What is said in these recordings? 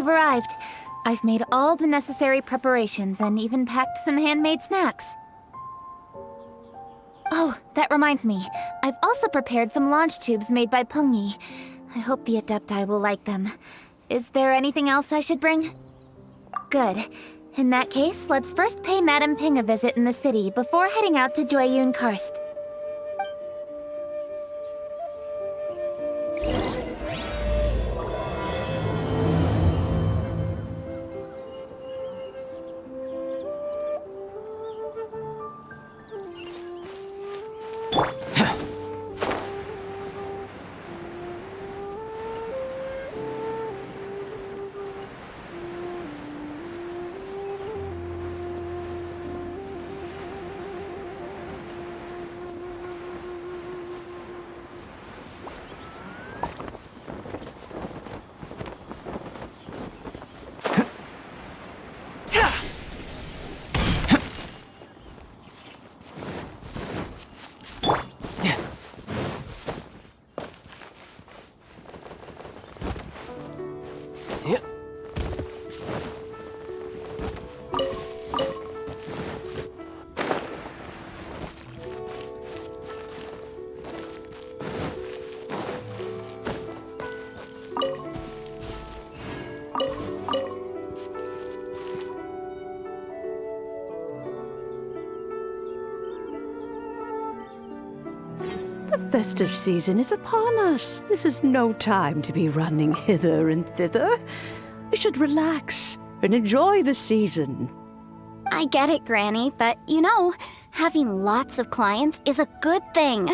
you've arrived. I've made all the necessary preparations and even packed some handmade snacks. Oh, that reminds me. I've also prepared some launch tubes made by Pungi. I hope the Adepti will like them. Is there anything else I should bring? Good. In that case, let's first pay Madame Ping a visit in the city before heading out to Jueyun Karst. The festive season is upon us. This is no time to be running hither and thither. We should relax and enjoy the season. I get it, Granny, but you know, having lots of clients is a good thing.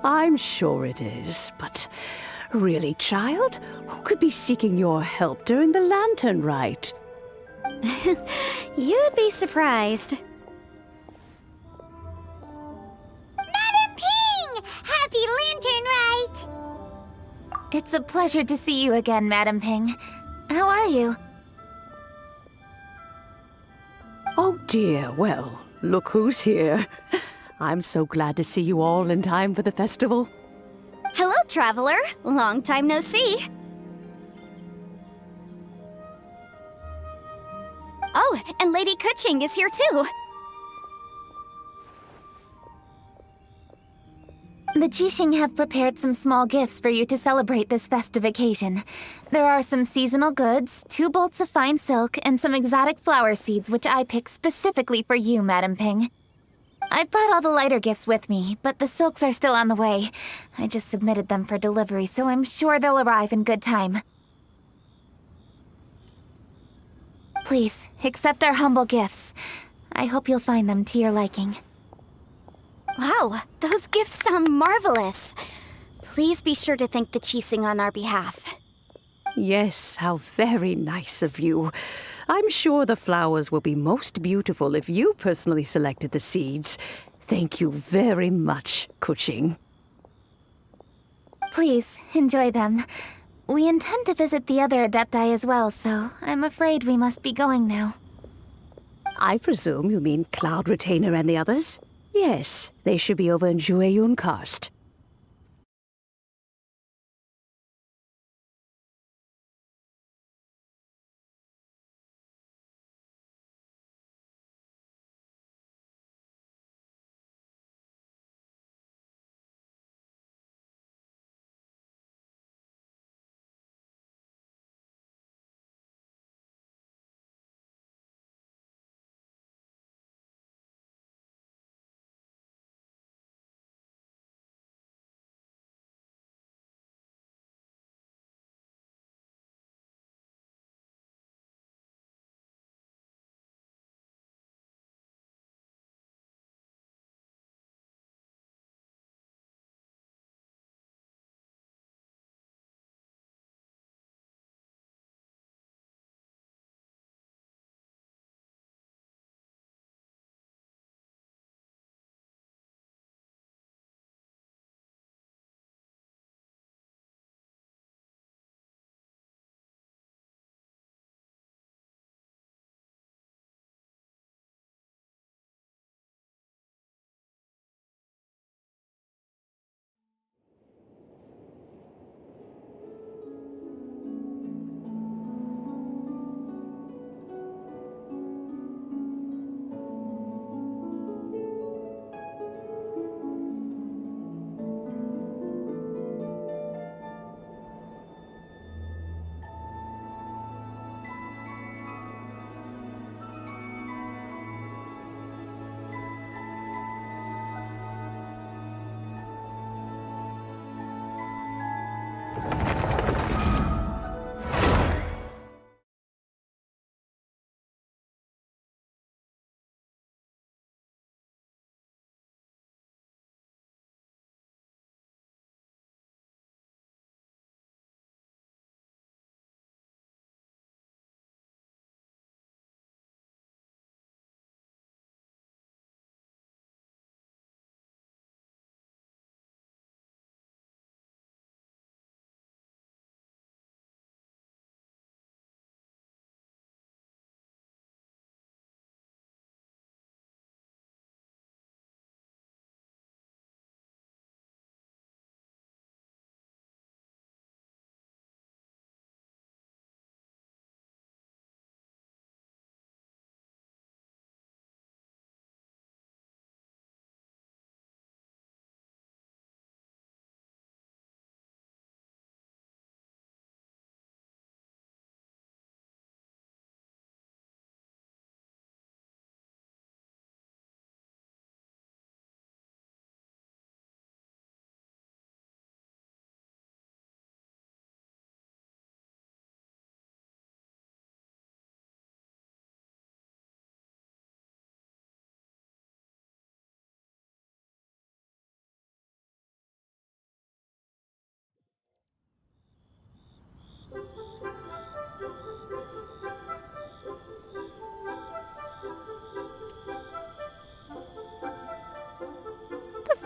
I'm sure it is, but really, child, who could be seeking your help during the lantern rite? You'd be surprised. Madam Ping! Happy Lantern Rite! It's a pleasure to see you again, Madame Ping. How are you? Oh dear, well, look who's here. I'm so glad to see you all in time for the festival. Hello, traveler. Long time no see. Oh, and Lady Kuching is here too. The Qixing have prepared some small gifts for you to celebrate this festive occasion. There are some seasonal goods, 2 bolts of fine silk, and some exotic flower seeds which I picked specifically for you, Madame Ping. I brought all the lighter gifts with me, but the silks are still on the way. I just submitted them for delivery, so I'm sure they'll arrive in good time. Please, accept our humble gifts. I hope you'll find them to your liking. Wow, those gifts sound marvelous. Please be sure to thank the Qixing on our behalf. Yes, how very nice of you. I'm sure the flowers will be most beautiful if you personally selected the seeds. Thank you very much, Kuching. Please, enjoy them. We intend to visit the other Adepti as well, so I'm afraid we must be going now. I presume you mean Cloud Retainer and the others? Yes, they should be over in Jueyun Karst.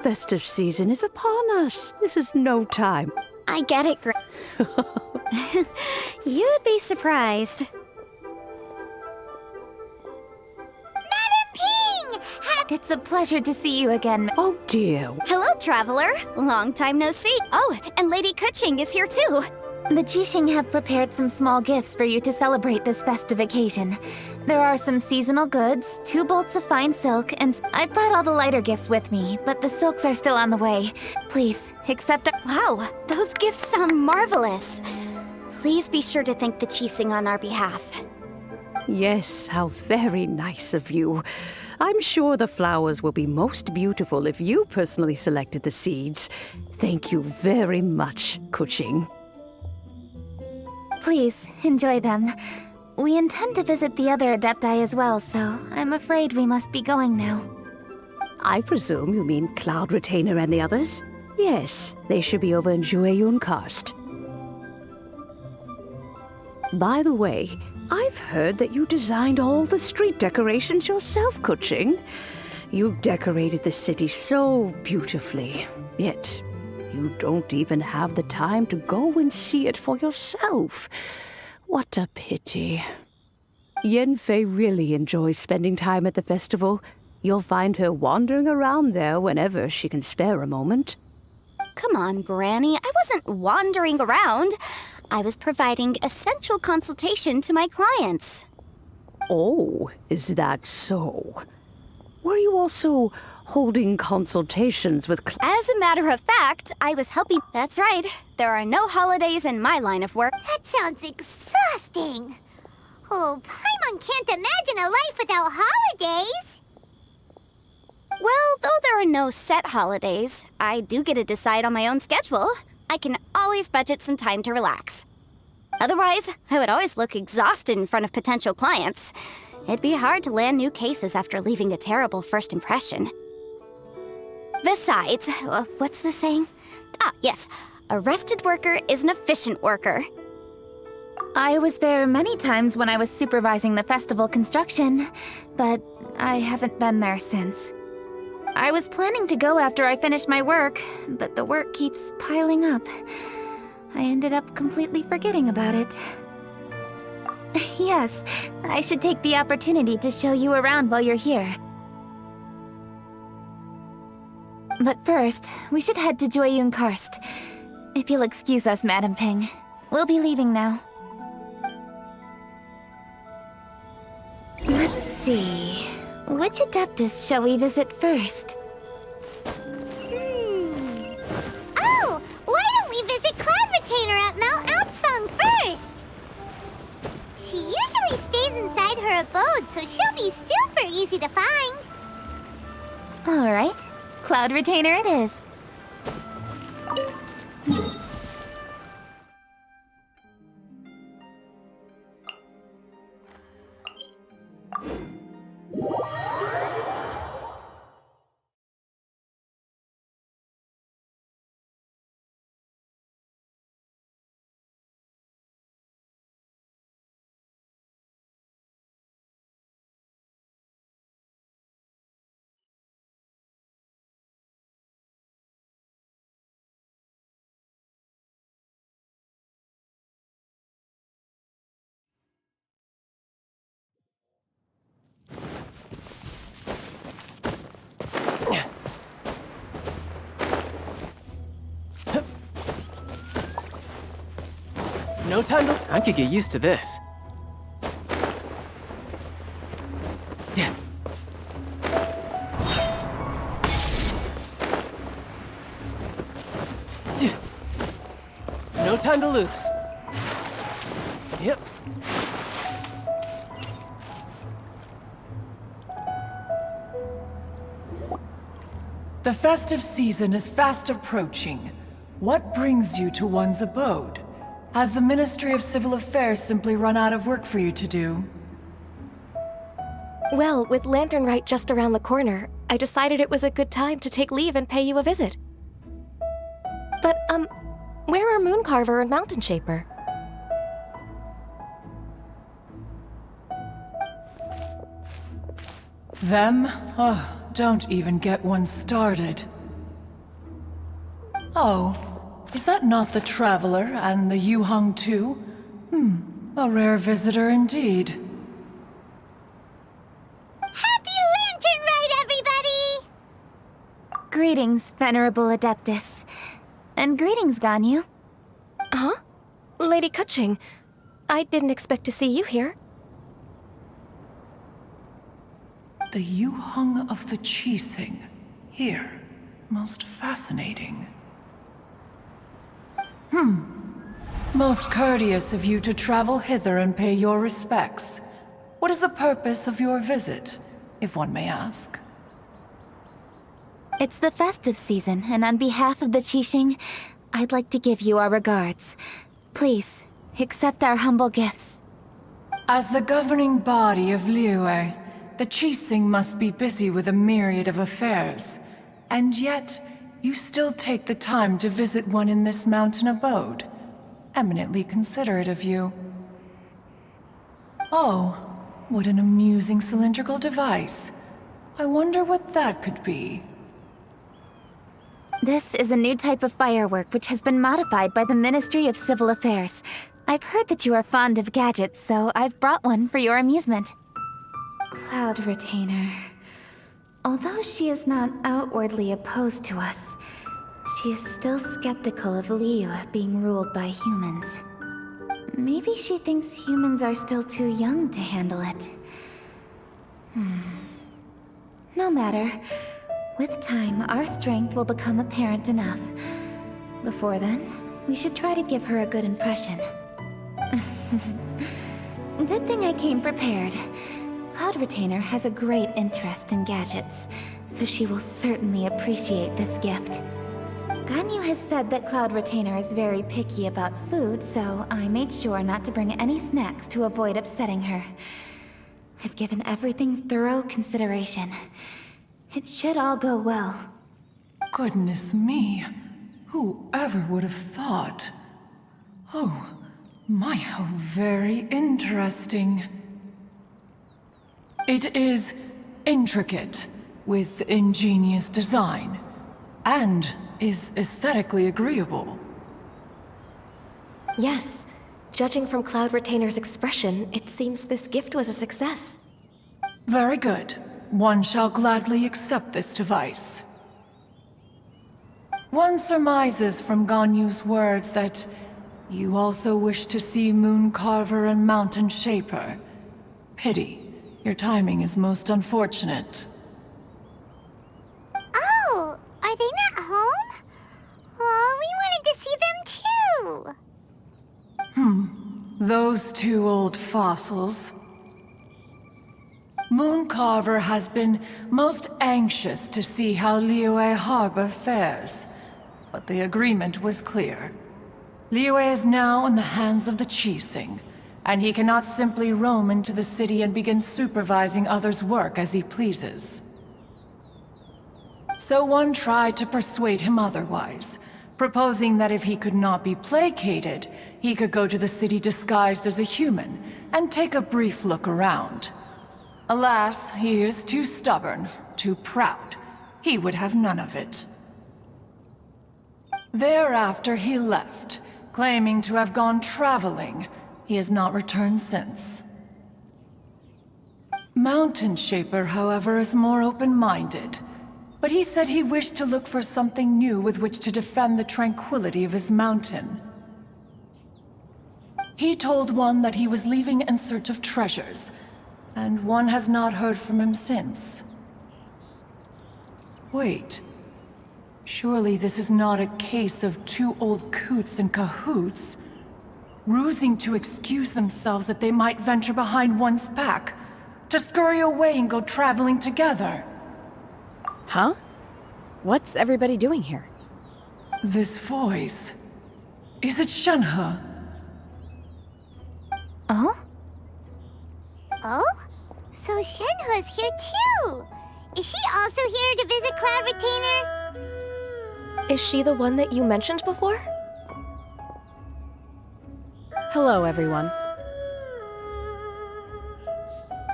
festive season is upon us. This is no time. I get it, You'd be surprised. Madam Ping! It's a pleasure to see you again. Oh dear. Hello, traveler. Long time no see. Oh, and Lady Kuching is here too. The Jixing have prepared some small gifts for you to celebrate this festive occasion. There are some seasonal goods, 2 bolts of fine silk, and I brought all the lighter gifts with me, but the silks are still on the way. Please, accept our— Wow, those gifts sound marvelous. Please be sure to thank the Jixing on our behalf. Yes, how very nice of you. I'm sure the flowers will be most beautiful if you personally selected the seeds. Thank you very much, Kuching. Please, enjoy them. We intend to visit the other Adepti as well, so I'm afraid we must be going now. I presume you mean Cloud Retainer and the others? Yes, they should be over in Jueyun Karst. By the way, I've heard that you designed all the street decorations yourself, Kuching. You decorated the city so beautifully, yet you don't even have the time to go and see it for yourself. What a pity. Yanfei really enjoys spending time at the festival. You'll find her wandering around there whenever she can spare a moment. Come on, Granny. I wasn't wandering around. I was providing essential consultation to my clients. Oh, is that so? Were you also holding consultations with As a matter of fact, I was helping— That's right. There are no holidays in my line of work. That sounds exhausting. Oh, Paimon can't imagine a life without holidays. Well, though there are no set holidays, I do get to decide on my own schedule. I can always budget some time to relax. Otherwise, I would always look exhausted in front of potential clients. It'd be hard to land new cases after leaving a terrible first impression. Besides, what's the saying? Ah, yes. A rested worker is an efficient worker. I was there many times when I was supervising the festival construction, but I haven't been there since. I was planning to go after I finished my work, but the work keeps piling up. I ended up completely forgetting about it. Yes, I should take the opportunity to show you around while you're here. But first, we should head to Jueyun Karst. If you'll excuse us, Madam Ping. We'll be leaving now. Let's see. Which Adeptus shall we visit first? Oh, why don't we visit Cloud Retainer at Mount Outsong first? She usually stays inside her abode, so she'll be super easy to find. All right. Cloud Retainer it is. No time to— I could get used to this. No time to lose. Yep. The festive season is fast approaching. What brings you to one's abode? Has the Ministry of Civil Affairs simply run out of work for you to do? Well, with Lantern Rite just around the corner, I decided it was a good time to take leave and pay you a visit. But, where are Mooncarver and Mountain Shaper? Them? Oh, don't even get one started. Oh, is that not the Traveler and the Yuheng too? A rare visitor indeed. Happy Lantern Ride, everybody! Greetings, Venerable Adeptus. And greetings, Ganyu. Huh? Lady Kutching, I didn't expect to see you here. The Yuheng of the Qixing. Here. Most fascinating. Most courteous of you to travel hither and pay your respects. What is the purpose of your visit, if one may ask? It's the festive season, and on behalf of the Qixing, I'd like to give you our regards. Please, accept our humble gifts. As the governing body of Liyue, the Qixing must be busy with a myriad of affairs. And yet, you still take the time to visit one in this mountain abode. Eminently considerate of you. Oh, what an amusing cylindrical device. I wonder what that could be. This is a new type of firework which has been modified by the Ministry of Civil Affairs. I've heard that you are fond of gadgets, so I've brought one for your amusement. Cloud Retainer. Although she is not outwardly opposed to us, she is still skeptical of Liyue being ruled by humans. Maybe she thinks humans are still too young to handle it. No matter. With time, our strength will become apparent enough. Before then, we should try to give her a good impression. Good thing I came prepared. Cloud Retainer has a great interest in gadgets, so she will certainly appreciate this gift. Ganyu has said that Cloud Retainer is very picky about food, so I made sure not to bring any snacks to avoid upsetting her. I've given everything thorough consideration. It should all go well. Goodness me. Whoever would have thought? Oh, my, how very interesting. It is intricate, with ingenious design, and is aesthetically agreeable. Yes. Judging from Cloud Retainer's expression, it seems this gift was a success. Very good. One shall gladly accept this device. One surmises from Ganyu's words that you also wish to see Moon Carver and Mountain Shaper. Pity. Your timing is most unfortunate. Oh, are they not home? Oh, we wanted to see them too. Those two old fossils. Moon Carver has been most anxious to see how Liyue Harbor fares, but the agreement was clear. Liyue is now in the hands of the Qixing, and he cannot simply roam into the city and begin supervising others' work as he pleases. So one tried to persuade him otherwise, proposing that if he could not be placated, he could go to the city disguised as a human and take a brief look around. Alas, he is too stubborn, too proud. He would have none of it. Thereafter he left, claiming to have gone traveling. He has not returned since. Mountain Shaper, however, is more open-minded. But he said he wished to look for something new with which to defend the tranquility of his mountain. He told one that he was leaving in search of treasures, and one has not heard from him since. Wait. Surely this is not a case of two old coots in cahoots, rusing to excuse themselves that they might venture behind one's back, to scurry away and go traveling together. Huh? What's everybody doing here? This voice... Is it Shenhe? Oh? Oh? So Shenhe's here too! Is she also here to visit Cloud Retainer? Is she the one that you mentioned before? Hello, everyone.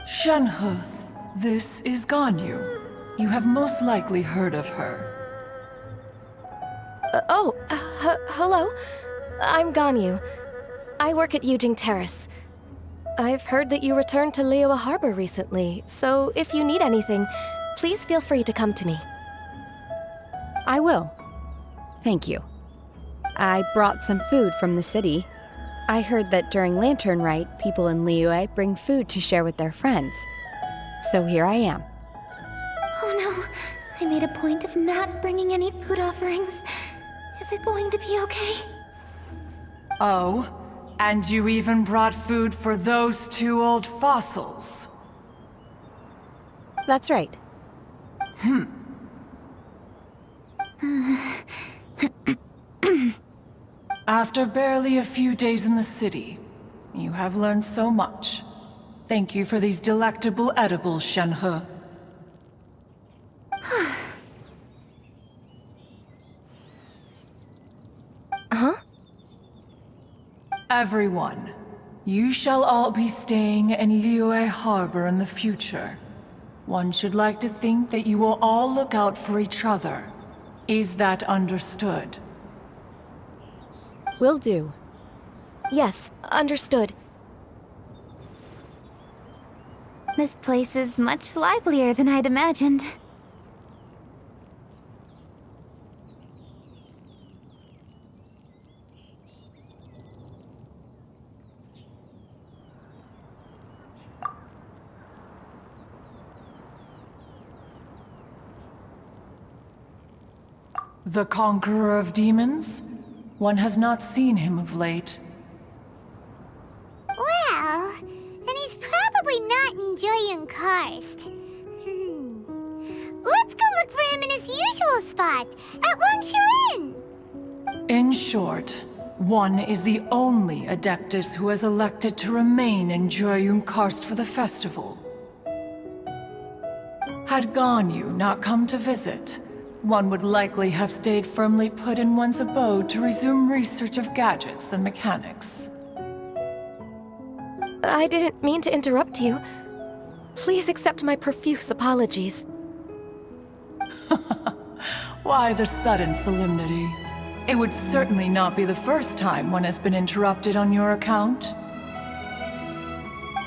Shenhe, this is Ganyu. You have most likely heard of her. Hello. I'm Ganyu. I work at Yujing Terrace. I've heard that you returned to Liyue Harbor recently, so if you need anything, please feel free to come to me. I will. Thank you. I brought some food from the city. I heard that during Lantern Rite, people in Liyue bring food to share with their friends. So here I am. Oh no, I made a point of not bringing any food offerings. Is it going to be okay? Oh, and you even brought food for those two old fossils. That's right. After barely a few days in the city, you have learned so much. Thank you for these delectable edibles, Shenhe. Huh? Everyone, you shall all be staying in Liyue Harbor in the future. One should like to think that you will all look out for each other. Is that understood? Will do. Yes, understood. This place is much livelier than I'd imagined. The Conqueror of Demons? One has not seen him of late. Well, then he's probably not enjoying Karst. Let's go look for him in his usual spot, at Wangshu Inn. In short, one is the only Adeptus who has elected to remain in Joyun Karst for the festival. Had Ganyu not come to visit, one would likely have stayed firmly put in one's abode to resume research of gadgets and mechanics. I didn't mean to interrupt you. Please accept my profuse apologies. Why the sudden solemnity? It would certainly not be the first time one has been interrupted on your account.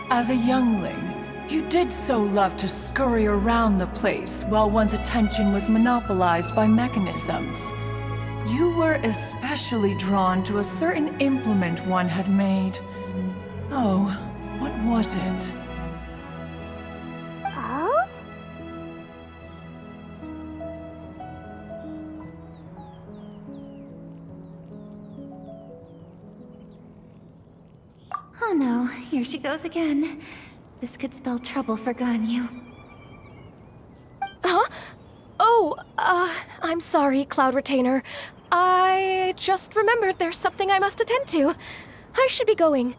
As a youngling, you did so love to scurry around the place while one's attention was monopolized by mechanisms. You were especially drawn to a certain implement one had made. Oh, what was it? Oh? Oh no, here she goes again. This could spell trouble for Ganyu. Huh? Oh, I'm sorry, Cloud Retainer. I just remembered there's something I must attend to. I should be going.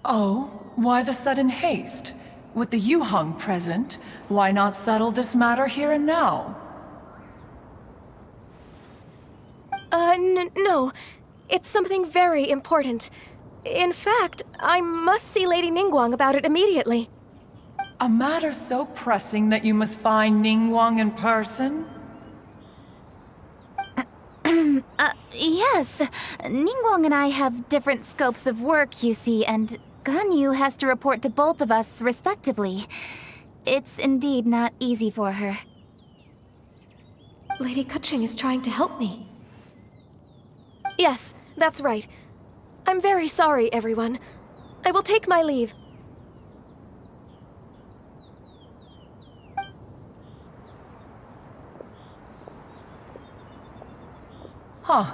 Oh, why the sudden haste? With the Yuheng present, why not settle this matter here and now? No. It's something very important. In fact, I must see Lady Ningguang about it immediately. A matter so pressing that you must find Ningguang in person? Yes. Ningguang and I have different scopes of work, you see, and Ganyu has to report to both of us respectively. It's indeed not easy for her. Lady Keqing is trying to help me. Yes, that's right. I'm very sorry, everyone. I will take my leave. Huh,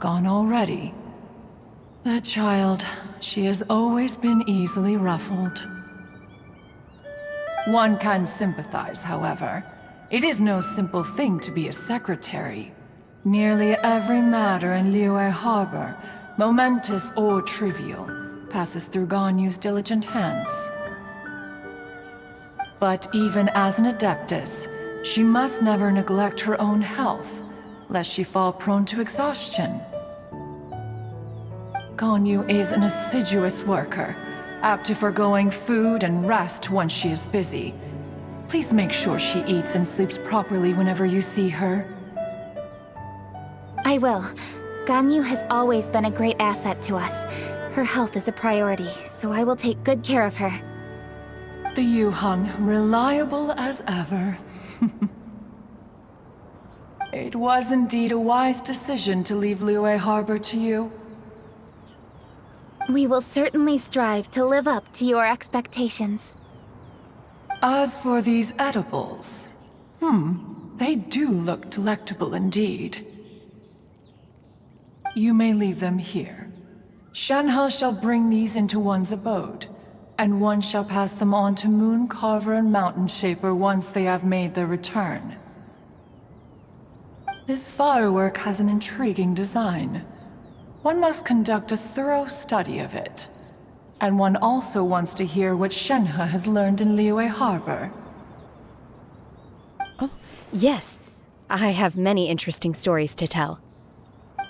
gone already. That child, she has always been easily ruffled. One can sympathize, however. It is no simple thing to be a secretary. Nearly every matter in Liyue Harbor, momentous or trivial, passes through Ganyu's diligent hands. But even as an Adeptus, she must never neglect her own health, lest she fall prone to exhaustion. Ganyu is an assiduous worker, apt to forgoing food and rest once she is busy. Please make sure she eats and sleeps properly whenever you see her. I will. Ganyu has always been a great asset to us. Her health is a priority, so I will take good care of her. The Yuhang, reliable as ever. It was indeed a wise decision to leave Liyue Harbor to you. We will certainly strive to live up to your expectations. As for these edibles, they do look delectable indeed. You may leave them here. Shenhe shall bring these into one's abode, and one shall pass them on to Moon Carver and Mountain Shaper once they have made their return. This firework has an intriguing design. One must conduct a thorough study of it. And one also wants to hear what Shenhe has learned in Liyue Harbor. Oh, yes. I have many interesting stories to tell.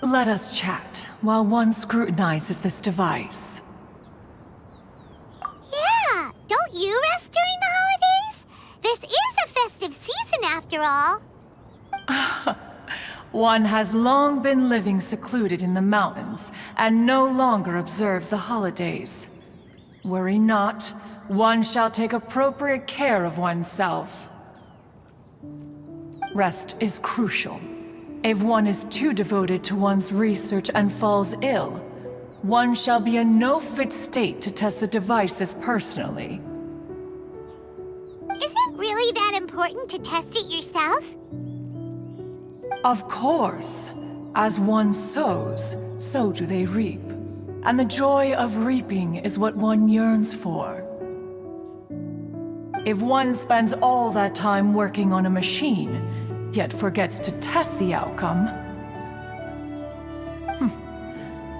Let us chat while one scrutinizes this device. Yeah, don't you rest during the holidays? This is a festive season after all. One has long been living secluded in the mountains and no longer observes the holidays. Worry not, one shall take appropriate care of oneself. Rest is crucial. If one is too devoted to one's research and falls ill, one shall be in no fit state to test the devices personally. Is it really that important to test it yourself? Of course. As one sows, so do they reap. And the joy of reaping is what one yearns for. If one spends all that time working on a machine, yet forgets to test the outcome,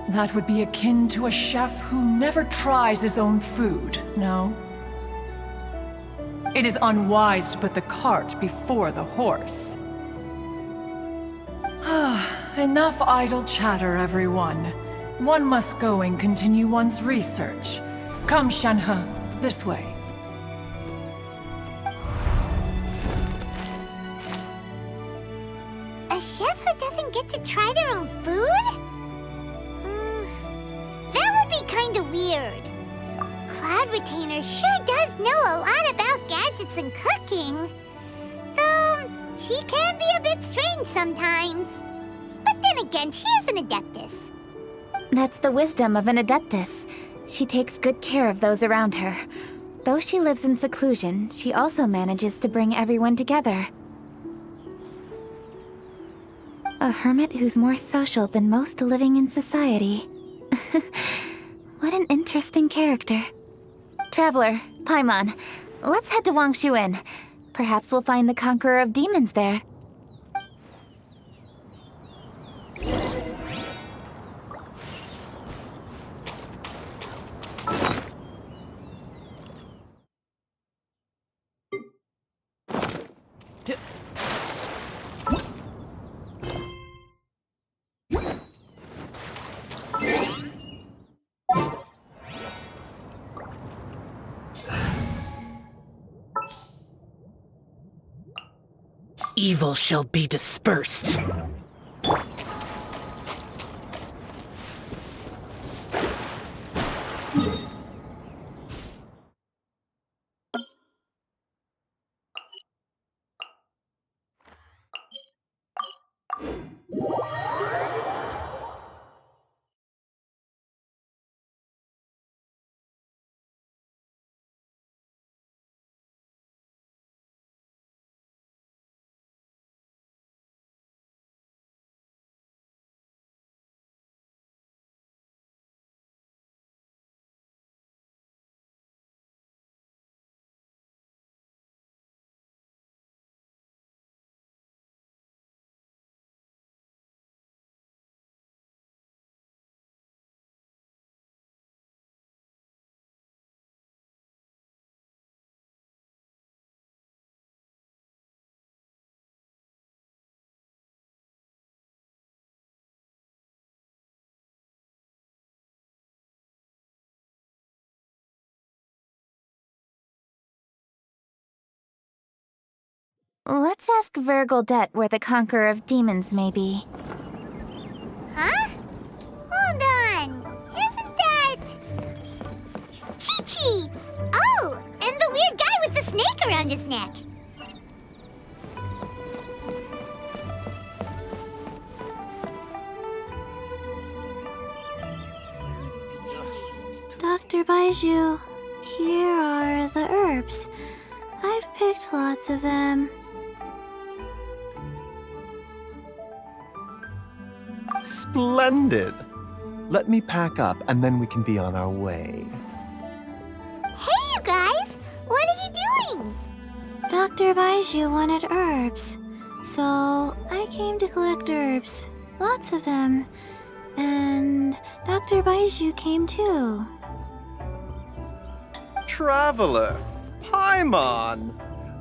that would be akin to a chef who never tries his own food, no? It is unwise to put the cart before the horse. Enough idle chatter, everyone. One must go and continue one's research. Come, Shenhe, this way. A chef who doesn't get to try their own food? That would be kinda weird. Cloud Retainer sure does know a lot about gadgets and cooking. Though, she can be a bit strange sometimes. But then again, she is an Adeptus. That's the wisdom of an Adeptus. She takes good care of those around her. Though she lives in seclusion, she also manages to bring everyone together. A hermit who's more social than most living in society. What an interesting character. Traveler, Paimon, let's head to Wangshu Inn. Perhaps we'll find the Conqueror of Demons there. Evil shall be dispersed. Let's ask Vergildet where the Conqueror of Demons may be. Huh? Hold on. Isn't that... Chi-Chi! Oh, and the weird guy with the snake around his neck. Dr. Baiju, here are the herbs. I've picked lots of them. Splendid! Let me pack up and then we can be on our way. Hey, you guys! What are you doing? Dr. Baiju wanted herbs, so I came to collect herbs. Lots of them. And Dr. Baiju came too. Traveler! Paimon!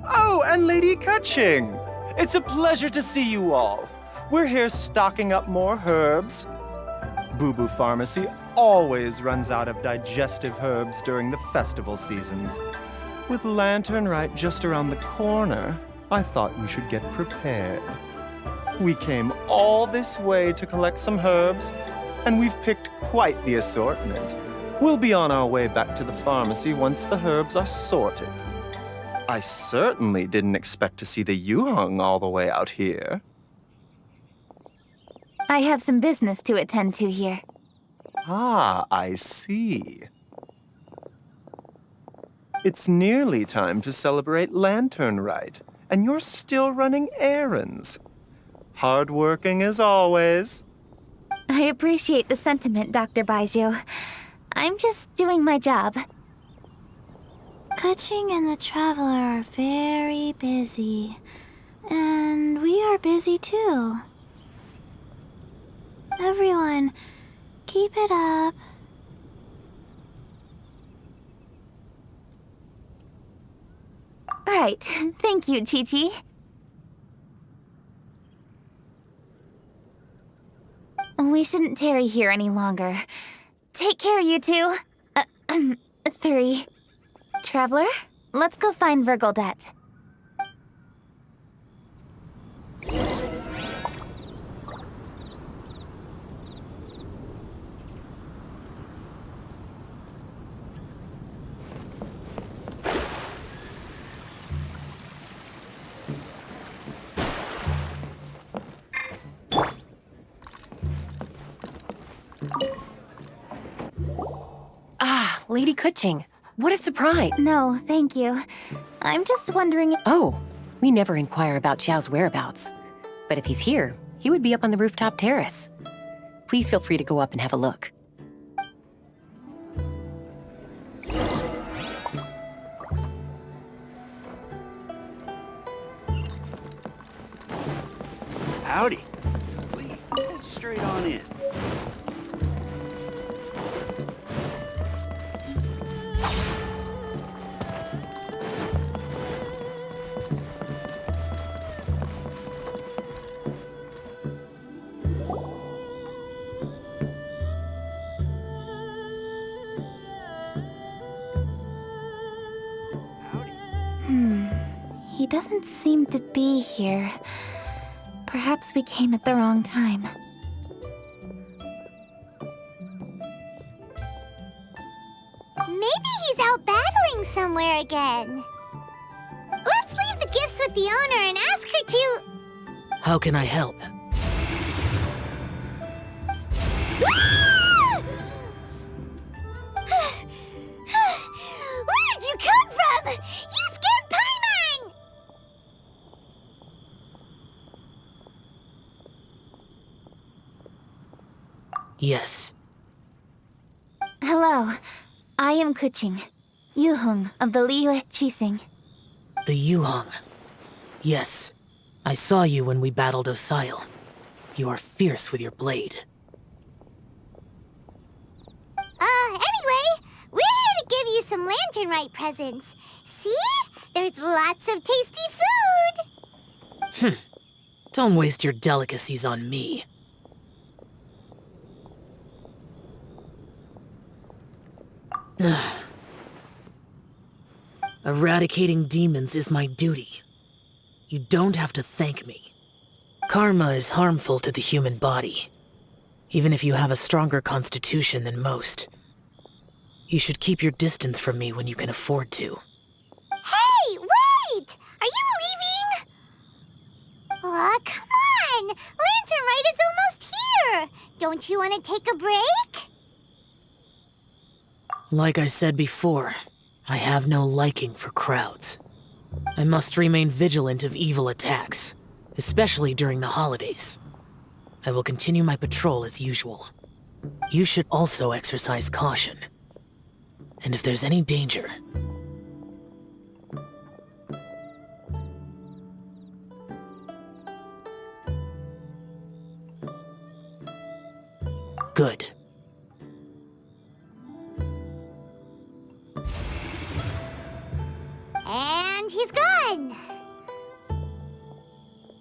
Oh, and Lady Kaching! It's a pleasure to see you all. We're here stocking up more herbs. Boo Boo Pharmacy always runs out of digestive herbs during the festival seasons. With Lantern right just around the corner, I thought we should get prepared. We came all this way to collect some herbs, and we've picked quite the assortment. We'll be on our way back to the pharmacy once the herbs are sorted. I certainly didn't expect to see the Yuheng all the way out here. I have some business to attend to here. Ah, I see. It's nearly time to celebrate Lantern Rite, and you're still running errands. Hardworking as always. I appreciate the sentiment, Dr. Baiju. I'm just doing my job. Kaching and the Traveler are very busy. And we are busy too. Everyone, keep it up. Right. Thank you, Chi-Chi. We shouldn't tarry here any longer. Take care, you two. 3. Traveler, let's go find Virgildet. Ah, Lady Kuching. What a surprise. No, thank you. I'm just wondering... Oh, we never inquire about Xiao's whereabouts. But if he's here, he would be up on the rooftop terrace. Please feel free to go up and have a look. Howdy. Please, head straight on in. He doesn't seem to be here. Perhaps we came at the wrong time. Maybe he's out battling somewhere again. Let's leave the gifts with the owner and ask her to... How can I help? Where did you come from? You scared Paimon! Yes. Hello. I am Kuching, Yuheng of the Liyue Qixing. The Yuheng. Yes. I saw you when we battled Osile. You are fierce with your blade. Anyway, we're here to give you some Lantern Rite presents. See? There's lots of tasty food! Don't waste your delicacies on me. Eradicating demons is my duty. You don't have to thank me. Karma is harmful to the human body. Even if you have a stronger constitution than most, you should keep your distance from me when you can afford to. Hey, wait! Are you leaving? Aw, come on! Lantern Rite is almost here! Don't you want to take a break? Like I said before, I have no liking for crowds. I must remain vigilant of evil attacks, especially during the holidays. I will continue my patrol as usual. You should also exercise caution. And if there's any danger... Good. And he's gone.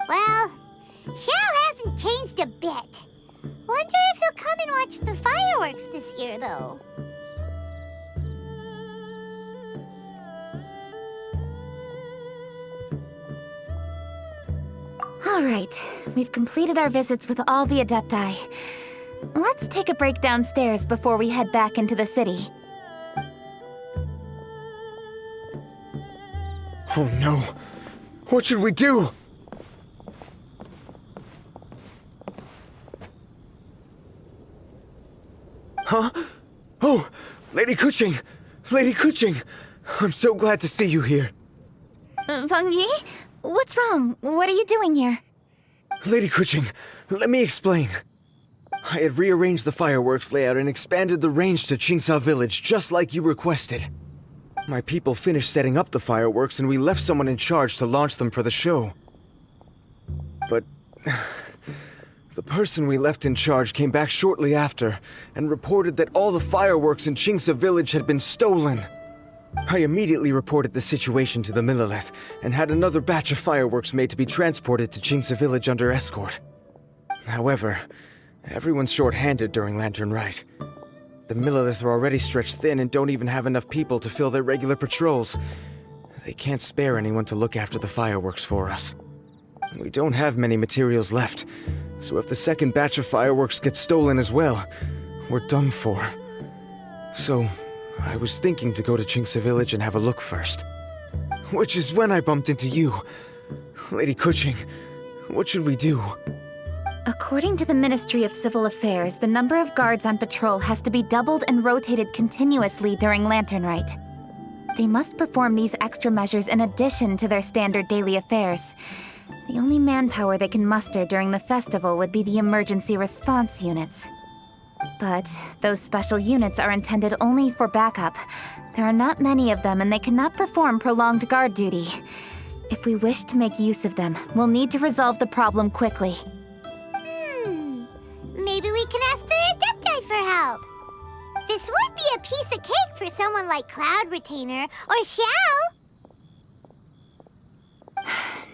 Well, Xiao hasn't changed a bit. Wonder if he'll come and watch the fireworks this year, though. All right, we've completed our visits with all the Adepti. Let's take a break downstairs before we head back into the city. Oh no! What should we do? Huh? Oh! Lady Kuching! Lady Kuching! I'm so glad to see you here. Feng Yi? What's wrong? What are you doing here? Lady Kuching, let me explain. I had rearranged the fireworks layout and expanded the range to Qingsa Village just like you requested. My people finished setting up the fireworks and we left someone in charge to launch them for the show. But the person we left in charge came back shortly after and reported that all the fireworks in Qingsa Village had been stolen. I immediately reported the situation to the Millelith and had another batch of fireworks made to be transported to Qingsa Village under escort. However, everyone's short-handed during Lantern Rite. The Millelith are already stretched thin and don't even have enough people to fill their regular patrols. They can't spare anyone to look after the fireworks for us. We don't have many materials left, so if the second batch of fireworks gets stolen as well, we're done for. So, I was thinking to go to Qingsa Village and have a look first. Which is when I bumped into you. Lady Kuching, what should we do? According to the Ministry of Civil Affairs, the number of guards on patrol has to be doubled and rotated continuously during Lantern Rite. They must perform these extra measures in addition to their standard daily affairs. The only manpower they can muster during the festival would be the emergency response units. But those special units are intended only for backup. There are not many of them and they cannot perform prolonged guard duty. If we wish to make use of them, we'll need to resolve the problem quickly. Maybe we can ask the Adepti for help. This would be a piece of cake for someone like Cloud Retainer or Xiao.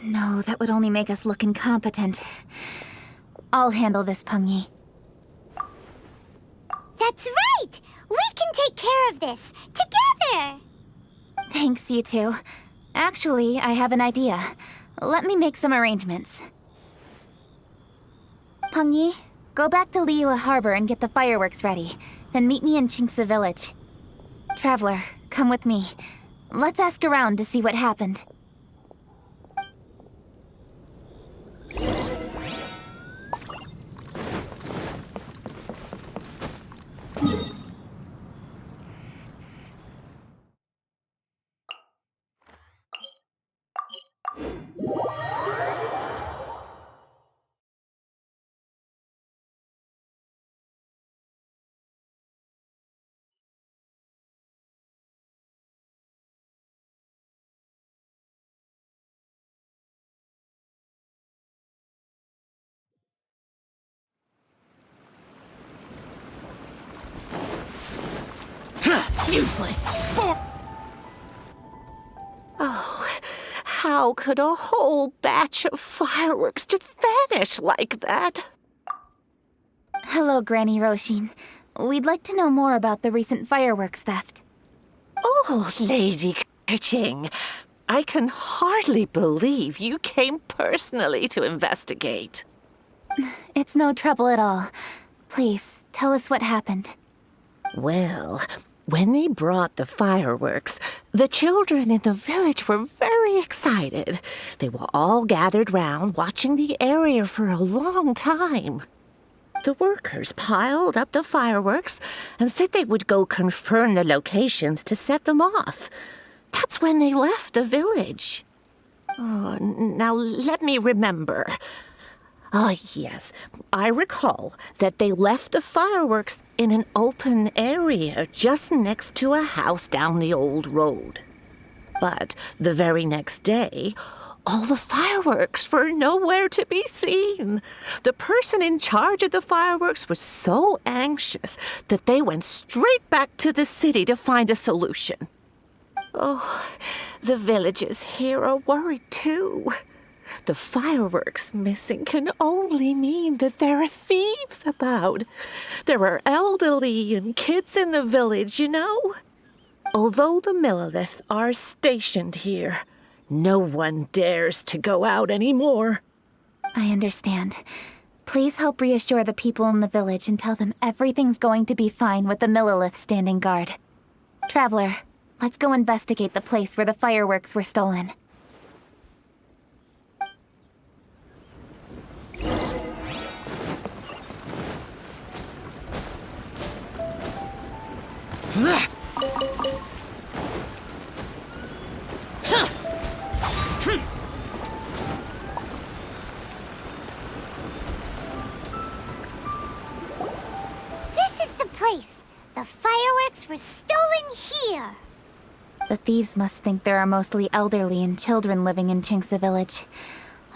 No, that would only make us look incompetent. I'll handle this, Peng Yi. That's right! We can take care of this, together! Thanks, you two. Actually, I have an idea. Let me make some arrangements. Peng Yi, go back to Liyue Harbor and get the fireworks ready. Then meet me in Qingsa Village. Traveler, come with me. Let's ask around to see what happened. Useless! Oh, how could a whole batch of fireworks just vanish like that? Hello, Granny Roshin. We'd like to know more about the recent fireworks theft. Oh, Lady Kuching, I can hardly believe you came personally to investigate. It's no trouble at all. Please, tell us what happened. Well, when they brought the fireworks, the children in the village were very excited. They were all gathered round, watching the area for a long time. The workers piled up the fireworks and said they would go confirm the locations to set them off. That's when they left the village. Oh, now let me remember. Ah, yes, I recall that they left the fireworks in an open area just next to a house down the old road. But the very next day, all the fireworks were nowhere to be seen. The person in charge of the fireworks was so anxious that they went straight back to the city to find a solution. Oh, the villagers here are worried too. The fireworks missing can only mean that there are thieves about. There are elderly and kids in the village, you know. Although the Millilith are stationed here, no one dares to go out anymore. I understand. Please help reassure the people in the village and tell them everything's going to be fine with the Millilith standing guard. Traveler, let's go investigate the place where the fireworks were stolen. This is the place. The fireworks were stolen here. The thieves must think there are mostly elderly and children living in Chinxa village,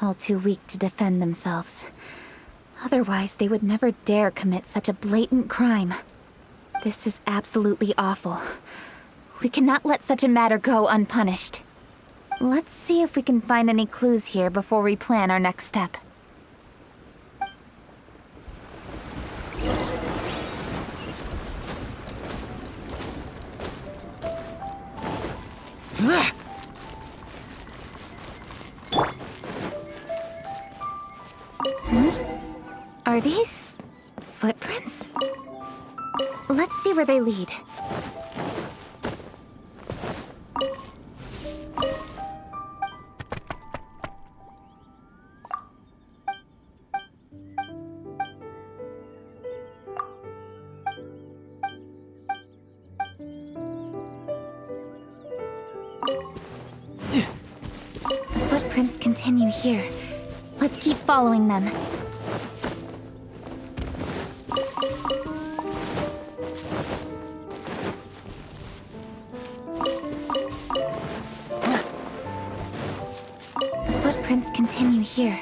all too weak to defend themselves. Otherwise, they would never dare commit such a blatant crime. This is absolutely awful. We cannot let such a matter go unpunished. Let's see if we can find any clues here before we plan our next step. Are these footprints? Let's see where they lead. The footprints continue here. Let's keep following them. Continue here.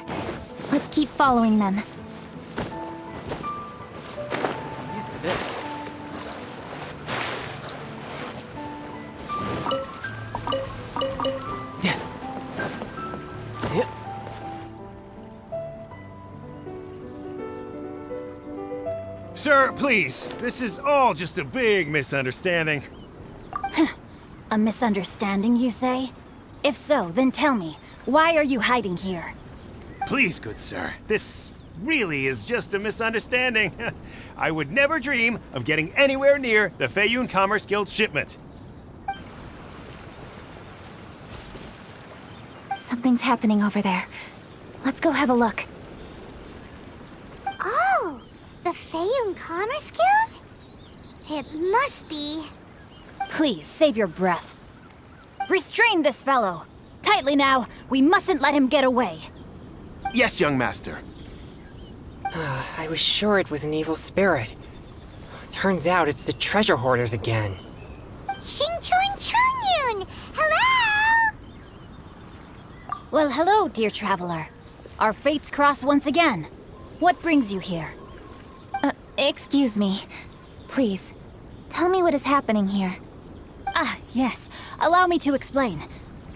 Let's keep following them. I'm used to this. Sir, please. This is all just a big misunderstanding. A misunderstanding, you say? If so, then tell me, why are you hiding here? Please, good sir. This really is just a misunderstanding. I would never dream of getting anywhere near the Feiyun Commerce Guild shipment. Something's happening over there. Let's go have a look. Oh, the Feiyun Commerce Guild? It must be. Please, save your breath. Restrain this fellow! Tightly now, we mustn't let him get away. Yes, young master. I was sure it was an evil spirit. Turns out it's the treasure hoarders again. Xingqiu Changyun! Hello! Well, hello, dear traveler. Our fates cross once again. What brings you here? Excuse me. Please, tell me what is happening here. Ah, yes. Allow me to explain.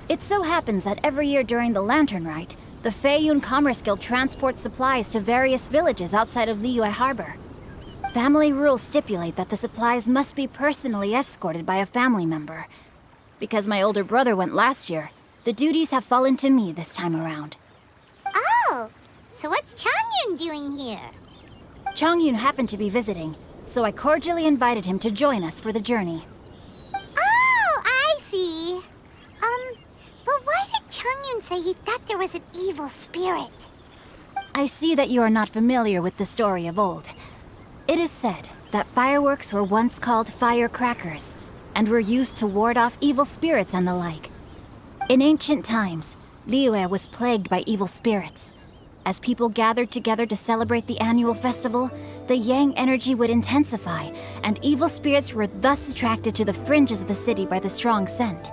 It so happens that every year during the Lantern Rite, the Feiyun Commerce Guild transports supplies to various villages outside of Liyue Harbor. Family rules stipulate that the supplies must be personally escorted by a family member. Because my older brother went last year, the duties have fallen to me this time around. Oh, so what's Changyun doing here? Chongyun happened to be visiting, so I cordially invited him to join us for the journey. Oh, I see. But why did Chongyun say he thought there was an evil spirit? I see that you are not familiar with the story of old. It is said that fireworks were once called firecrackers, and were used to ward off evil spirits and the like. In ancient times, Liyue was plagued by evil spirits. As people gathered together to celebrate the annual festival, the yang energy would intensify, and evil spirits were thus attracted to the fringes of the city by the strong scent.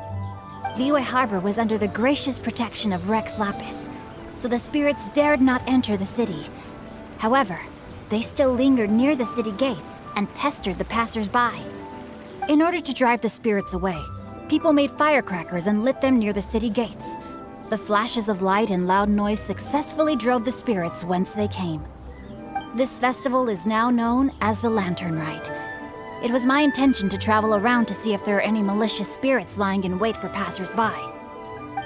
Liyue Harbor was under the gracious protection of Rex Lapis, so the spirits dared not enter the city. However, they still lingered near the city gates and pestered the passers-by. In order to drive the spirits away, people made firecrackers and lit them near the city gates. The flashes of light and loud noise successfully drove the spirits whence they came. This festival is now known as the Lantern Rite. It was my intention to travel around to see if there are any malicious spirits lying in wait for passers-by.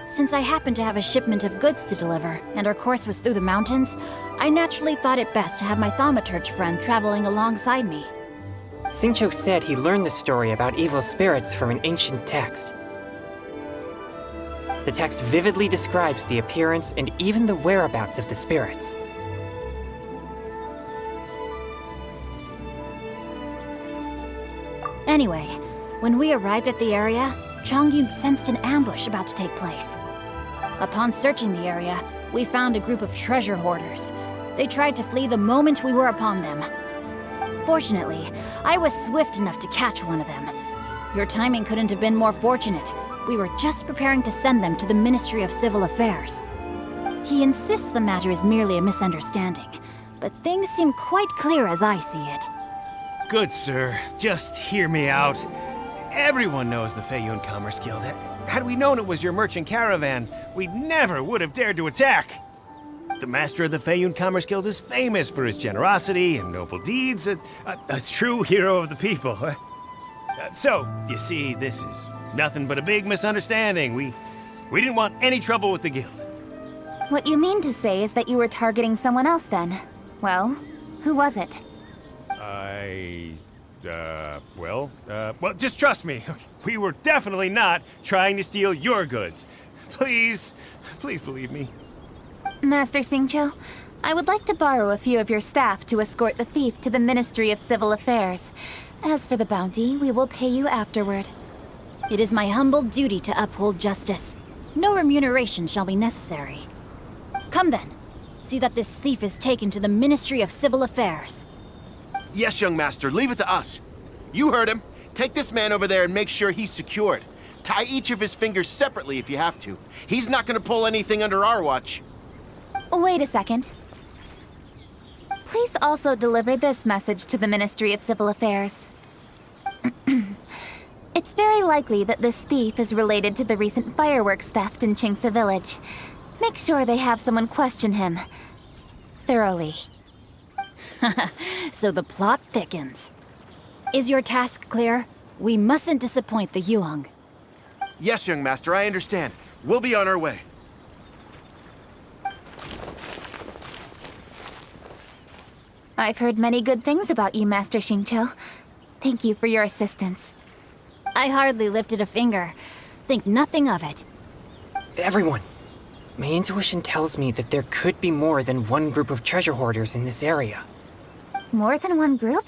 Since I happened to have a shipment of goods to deliver, and our course was through the mountains, I naturally thought it best to have my thaumaturge friend traveling alongside me. Xingqiu said he learned the story about evil spirits from an ancient text. The text vividly describes the appearance and even the whereabouts of the spirits. Anyway, when we arrived at the area, Chongyun sensed an ambush about to take place. Upon searching the area, we found a group of treasure hoarders. They tried to flee the moment we were upon them. Fortunately, I was swift enough to catch one of them. Your timing couldn't have been more fortunate. We were just preparing to send them to the Ministry of Civil Affairs. He insists the matter is merely a misunderstanding, but things seem quite clear as I see it. Good sir, just hear me out. Everyone knows the Feiyun Commerce Guild. Had we known it was your merchant caravan, we never would have dared to attack. The master of the Feiyun Commerce Guild is famous for his generosity and noble deeds, a true hero of the people. So, you see, this is nothing but a big misunderstanding. We didn't want any trouble with the guild. What you mean to say is that you were targeting someone else then? Well, who was it? Well, just trust me. We were definitely not trying to steal your goods. Please believe me. Master Xingqiu, I would like to borrow a few of your staff to escort the thief to the Ministry of Civil Affairs. As for the bounty, we will pay you afterward. It is my humble duty to uphold justice. No remuneration shall be necessary. Come then, see that this thief is taken to the Ministry of Civil Affairs. Yes, young master, leave it to us. You heard him. Take this man over there and make sure he's secured. Tie each of his fingers separately if you have to. He's not gonna pull anything under our watch. Wait a second. Please also deliver this message to the Ministry of Civil Affairs. It's very likely that this thief is related to the recent fireworks theft in Qingce Village. Make sure they have someone question him thoroughly. So the plot thickens. Is your task clear? We mustn't disappoint the Yuang. Yes, young master, I understand. We'll be on our way. I've heard many good things about you, Master Xingqiu. Thank you for your assistance. I hardly lifted a finger. Think nothing of it. Everyone, my intuition tells me that there could be more than one group of treasure hoarders in this area. More than one group?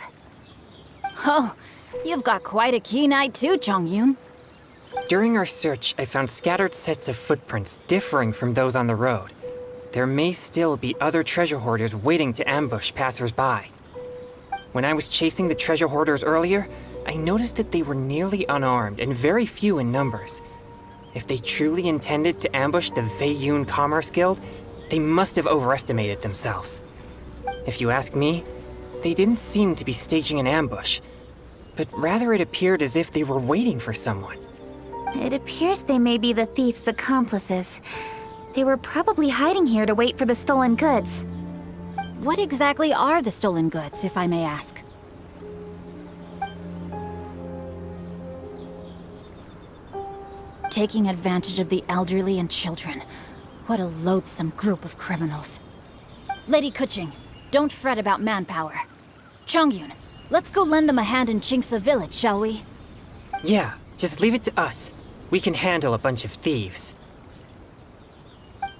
Oh, you've got quite a keen eye too, Chongyun. During our search, I found scattered sets of footprints differing from those on the road. There may still be other treasure hoarders waiting to ambush passers-by. When I was chasing the treasure hoarders earlier, I noticed that they were nearly unarmed and very few in numbers. If they truly intended to ambush the Feiyun Commerce Guild, they must have overestimated themselves. If you ask me, they didn't seem to be staging an ambush, but rather it appeared as if they were waiting for someone. It appears they may be the thief's accomplices. They were probably hiding here to wait for the stolen goods. What exactly are the stolen goods, if I may ask? Taking advantage of the elderly and children. What a loathsome group of criminals. Lady Kuching, don't fret about manpower. Chongyun, let's go lend them a hand in Chingsa village, shall we? Yeah, just leave it to us. We can handle a bunch of thieves.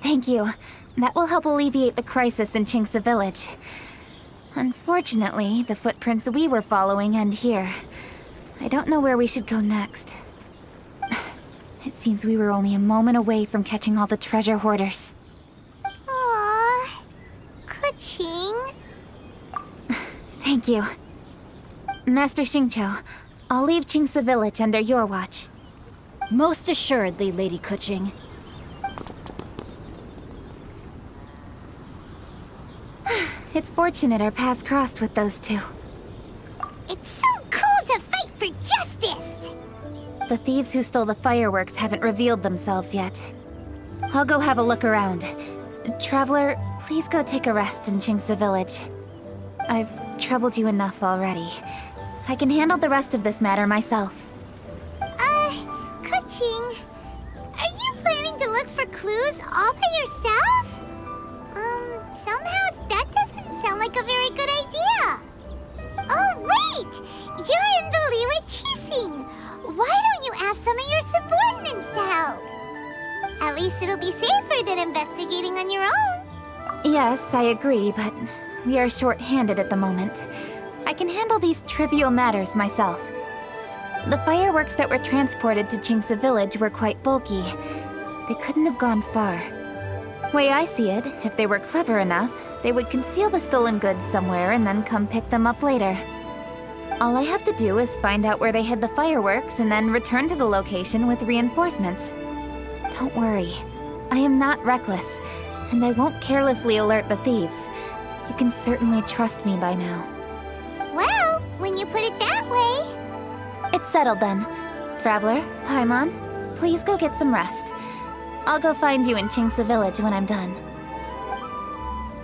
Thank you. That will help alleviate the crisis in Chingsa village. Unfortunately, the footprints we were following end here. I don't know where we should go next. It seems we were only a moment away from catching all the treasure hoarders. Aww. Kuching. Thank you. Master Xingqiu, I'll leave Chingsa village under your watch. Most assuredly, Lady Kuching. It's fortunate our paths crossed with those two. It's so cool to fight for justice! The thieves who stole the fireworks haven't revealed themselves yet. I'll go have a look around. Traveler, please go take a rest in Chingsa village. I've troubled you enough already. I can handle the rest of this matter myself. Kuching, are you planning to look for clues all by yourself? Somehow that doesn't sound like a very good idea. Oh, wait! You're in the Liyue Qixing! Why don't you ask some of your subordinates to help? At least it'll be safer than investigating on your own. Yes, I agree, but we are short-handed at the moment. I can handle these trivial matters myself. The fireworks that were transported to Chingsa village were quite bulky. They couldn't have gone far. Way I see it, if they were clever enough, they would conceal the stolen goods somewhere and then come pick them up later. All I have to do is find out where they hid the fireworks and then return to the location with reinforcements. Don't worry. I am not reckless, and I won't carelessly alert the thieves. You can certainly trust me by now. Well, when you put it that way... It's settled then. Traveler, Paimon, please go get some rest. I'll go find you in Chingsa village when I'm done.